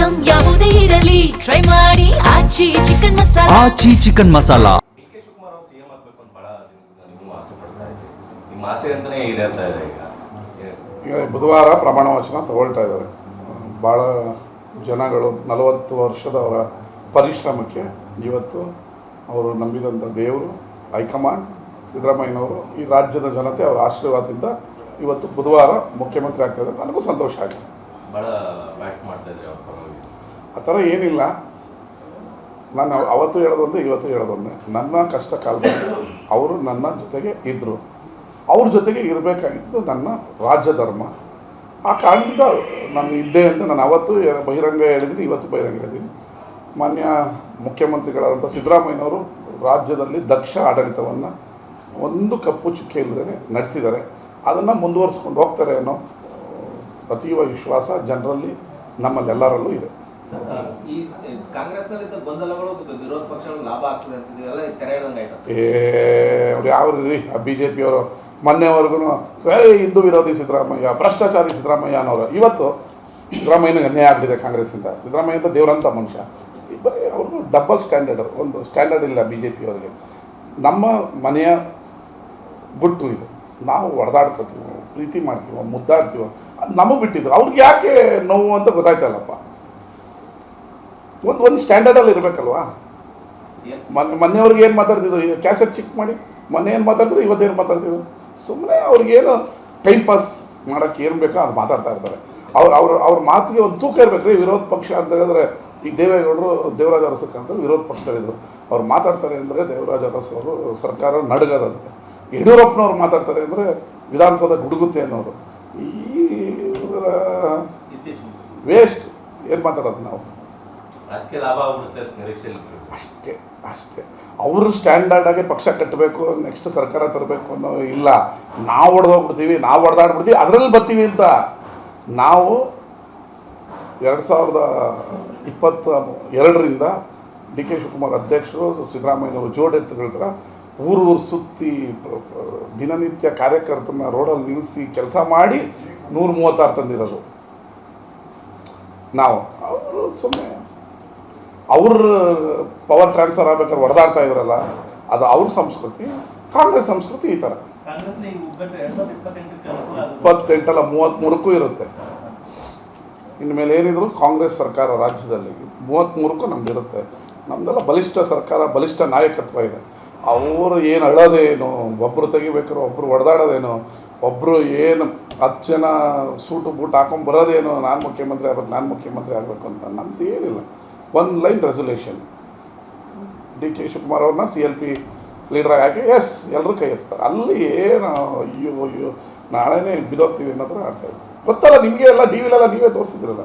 Item ಯಾವುದೇ ಇರಲಿ try ಮಾಡಿ ಆಚಿ ಚಿಕನ್ ಮಸಾಲಾ. ಆಚಿ ಚಿಕನ್ ಮಸಾಲಾ. ಡಿ.ಕೆ. ಶಿವಕುಮಾರ್ ಅವರು ಸಿಎಂ ಆಗಬೇಕು ಅಂತ ಬಹಳ ನೀವು ಆಸೆ ಪಡ್ತಾ ಇದ್ದೀವಿ. ನಿಮ್ಮ ಆಸೆ ಅಂತಾನೆ ಈಡೇರ್ತಾ ಇದೆ ಈಗ ಬುಧವಾರ ಪ್ರಮಾಣ ವಚನ ತಗೊಳ್ತಾ ಇದ್ದಾರೆ. ಭಾಳ ಜನಗಳು 40 ವರ್ಷದವರ ಪರಿಶ್ರಮಕ್ಕೆ ಇವತ್ತು ಅವರು ನಂಬಿದಂಥ ದೇವರು ಹೈಕಮಾಂಡ್ ಸಿದ್ದರಾಮಯ್ಯನವರು ಈ ರಾಜ್ಯದ ಜನತೆ ಅವರ ಆಶೀರ್ವಾದದಿಂದ ಇವತ್ತು ಬುಧವಾರ ಮುಖ್ಯಮಂತ್ರಿ ಆಗ್ತಾಯಿದ್ದಾರೆ. ನನಗೂ ಸಂತೋಷ ಆಗಿದೆ. ಭಾಳ ವ್ಯಾಕ್ಟ್ ಮಾಡ್ತಾ ಇದ್ರಿ ಅವ್ರ ಪರವಾಗಿ. ಆ ಥರ ಏನಿಲ್ಲ. ನಾನು ಅವತ್ತು ಹೇಳೋದೊಂದೇ ಇವತ್ತು ಹೇಳೋದೊಂದೇ. ನನ್ನ ಕಷ್ಟ ಕಾಲದಲ್ಲಿ ಅವರು ನನ್ನ ಜೊತೆಗೆ ಇದ್ದರು. ಅವ್ರ ಜೊತೆಗೆ ಇರಬೇಕಾಗಿದ್ದು ನನ್ನ ರಾಜ್ಯ ಧರ್ಮ. ಆ ಕಾರಣದಿಂದ ನಾನು ಇದ್ದೆ ಅಂತ ನಾನು ಅವತ್ತು ಬಹಿರಂಗ ಹೇಳಿದ್ದೀನಿ, ಇವತ್ತು ಬಹಿರಂಗ ಹೇಳಿದ್ದೀನಿ. ಮಾನ್ಯ ಮುಖ್ಯಮಂತ್ರಿಗಳಾದಂಥ ಸಿದ್ದರಾಮಯ್ಯನವರು ರಾಜ್ಯದಲ್ಲಿ ದಕ್ಷ ಆಡಳಿತವನ್ನು ಒಂದು ಕಪ್ಪು ಚುಕ್ಕೆ ಇಲ್ಲದೇ ನಡೆಸಿದ್ದಾರೆ. ಅದನ್ನು ಮುಂದುವರಿಸ್ಕೊಂಡು ಹೋಗ್ತಾರೆ ಅನ್ನೋ ಅತೀವ ವಿಶ್ವಾಸ ಜನರಲ್ಲಿ ನಮ್ಮಲ್ಲೆಲ್ಲರಲ್ಲೂ ಇದೆ. ಈ ಕಾಂಗ್ರೆಸ್ನಲ್ಲಿದ್ದ ಗೊಂದಲಗಳು ವಿರೋಧ ಪಕ್ಷಗಳು ಲಾಭ ಆಗ್ತದೆ ಅಂತ ಎಲ್ಲ ತೆರೆ ಹಿಡಿದಂಗೆ ಅವ್ರು ಯಾವ ರೀ ಬಿ ಜೆ ಪಿಯವರು ಮೊನ್ನೆವರೆಗೂ ಹಿಂದೂ ವಿರೋಧಿ ಸಿದ್ದರಾಮಯ್ಯ, ಭ್ರಷ್ಟಾಚಾರಿ ಸಿದ್ದರಾಮಯ್ಯ ಅನ್ನೋರು. ಇವತ್ತು ಸಿದ್ದರಾಮಯ್ಯನಿಗೆ ಅನ್ಯಾಯ ಆಗಲಿದೆ ಕಾಂಗ್ರೆಸ್ಸಿಂದ. ಸಿದ್ದರಾಮಯ್ಯ ಅಂತ ದೇವರಂಥ ಮನುಷ್ಯ. ಬರೀ ಅವ್ರಿಗೂ ಡಬಲ್ ಸ್ಟ್ಯಾಂಡರ್ಡ್, ಒಂದು ಸ್ಟ್ಯಾಂಡರ್ಡ್ ಇಲ್ಲ ಬಿ ಜೆ ಪಿಯವರಿಗೆ. ನಮ್ಮ ಮನೆಯ ಗುಟ್ಟು ಇದು. ನಾವು ಹೊಡೆದಾಡ್ಕೋತೀವೋ, ಪ್ರೀತಿ ಮಾಡ್ತೀವೋ, ಮುದ್ದಾಡ್ತೀವೋ, ಅದು ನಮಗೆ ಬಿಟ್ಟಿದ್ದು. ಅವ್ರಿಗೆ ಯಾಕೆ ನೋವು ಅಂತ ಗೊತ್ತಾಯ್ತಲ್ಲಪ್ಪ. ಒಂದು ಸ್ಟ್ಯಾಂಡರ್ಡಲ್ಲಿ ಇರಬೇಕಲ್ವಾ. ಮೊನ್ನೆಯವ್ರಿಗೆ ಏನು ಮಾತಾಡ್ತಿದ್ರು, ಈಗ ಕ್ಯಾಸೆಟ್ ಚಿಕ್ ಮಾಡಿ ಮೊನ್ನೆ ಏನು ಮಾತಾಡ್ತಿದ್ರು, ಇವತ್ತೇನು ಮಾತಾಡ್ತಿದ್ರು. ಸುಮ್ಮನೆ ಅವ್ರಿಗೇನು ಟೈಮ್ ಪಾಸ್ ಮಾಡೋಕ್ಕೆ ಏನು ಬೇಕೋ ಅದು ಮಾತಾಡ್ತಾ ಇರ್ತಾರೆ. ಅವ್ರ ಮಾತಿಗೆ ಒಂದು ತೂಕ ಇರಬೇಕು ರೀ. ವಿರೋಧ ಪಕ್ಷ ಅಂತ ಹೇಳಿದ್ರೆ ಈಗ ದೇವೇಗೌಡರು ದೇವರಾಜ ಅರಸು ಕಾಲದಲ್ಲಿ ವಿರೋಧ ಪಕ್ಷದಲ್ಲಿದ್ದರು. ಅವ್ರು ಮಾತಾಡ್ತಾರೆ ಅಂದರೆ ದೇವರಾಜ ಅರಸು ಅವರು ಸರ್ಕಾರ ನಡುಗದಂತೆ. ಯಡಿಯೂರಪ್ಪನವ್ರು ಮಾತಾಡ್ತಾರೆ ಅಂದರೆ ವಿಧಾನಸೌಧ ಗುಡುಗುತ್ತೆ ಅನ್ನೋರು. ಈ ವೇಸ್ಟ್ ಏನು ಮಾತಾಡೋದು ನಾವು. ರಾಜಕೀಯ ಲಾಭ ಆಗುತ್ತೆ ನಿರೀಕ್ಷೆ ಅಷ್ಟೇ. ಅವರು ಸ್ಟ್ಯಾಂಡರ್ಡಾಗಿ ಪಕ್ಷ ಕಟ್ಟಬೇಕು, ನೆಕ್ಸ್ಟ್ ಸರ್ಕಾರ ತರಬೇಕು ಅನ್ನೋ ಇಲ್ಲ. ನಾವು ಹೊಡೆದೋಗ್ಬಿಡ್ತೀವಿ, ನಾವು ಹೊಡೆದಾಡ್ಬಿಡ್ತೀವಿ, ಅದರಲ್ಲಿ ಬರ್ತೀವಿ ಅಂತ. ನಾವು 2022ರಿಂದ ಡಿ.ಕೆ. ಶಿವಕುಮಾರ್ ಅಧ್ಯಕ್ಷರು, ಸಿದ್ದರಾಮಯ್ಯನವರು ಜೋಡೆತ್ತುಗಳ ಥರ ಊರು ಸುತ್ತಿ ದಿನನಿತ್ಯ ಕಾರ್ಯಕರ್ತರನ್ನ ರೋಡಲ್ಲಿ ನಿಲ್ಲಿಸಿ ಕೆಲಸ ಮಾಡಿ 136 ತಂದಿರೋದು ನಾವು. ಅವರು ಸುಮ್ಮನೆ ಅವ್ರ ಪವರ್ ಟ್ರಾನ್ಸ್ಫರ್ ಆಗ್ಬೇಕಾದ್ರೆ ಹೊಡೆದಾಡ್ತಾ ಇದ್ರಲ್ಲ, ಅದು ಅವ್ರ ಸಂಸ್ಕೃತಿ. ಕಾಂಗ್ರೆಸ್ ಸಂಸ್ಕೃತಿ ಈ ಥರ 28 ಅಲ್ಲ 33ಕ್ಕೂ ಇರುತ್ತೆ. ಇನ್ಮೇಲೆ ಏನಿದ್ರು ಕಾಂಗ್ರೆಸ್ ಸರ್ಕಾರ ರಾಜ್ಯದಲ್ಲಿ 33ಕ್ಕೂ ನಮ್ದಿರುತ್ತೆ. ನಮ್ಮದೆಲ್ಲ ಬಲಿಷ್ಠ ಸರ್ಕಾರ, ಬಲಿಷ್ಠ ನಾಯಕತ್ವ ಇದೆ. ಅವರು ಏನು ಅಳೋದೇನು, ಒಬ್ಬರು ತೆಗಿಬೇಕಾದ್ರೆ ಒಬ್ಬರು ಹೊಡೆದಾಡೋದೇನು, ಒಬ್ಬರು ಏನು 10 ಜನ ಸೂಟು ಬೂಟ್ ಹಾಕೊಂಡು ಬರೋದೇನು, ನಾನು ಮುಖ್ಯಮಂತ್ರಿ ಆಗಬೇಕು ಅಂತ. ನಮ್ಮದು ಏನಿಲ್ಲ. ಒಂದು ಲೈನ್ ರೆಸೊಲ್ಯೂಷನ್. ಡಿ.ಕೆ. ಶಿವಕುಮಾರ್ ಅವ್ರನ್ನ CLP ಲೀಡ್ರಾಗಿ ಹಾಕಿ ಎಲ್ಲರೂ ಕೈ ಎತ್ತಾರೆ. ಅಲ್ಲಿ ಏನು ಅಯ್ಯೋ ನಾಳೆನೇ ಬಿದೋಗ್ತೀವಿ ಅನ್ನೋ ಥರ ಆಡ್ತಾಯಿದ್ರು. ಗೊತ್ತಲ್ಲ ನಿಮಗೆ, ಎಲ್ಲ ಟಿ ವಿಲೆಲ್ಲ ನೀವೇ ತೋರಿಸಿದ್ರಲ್ಲ.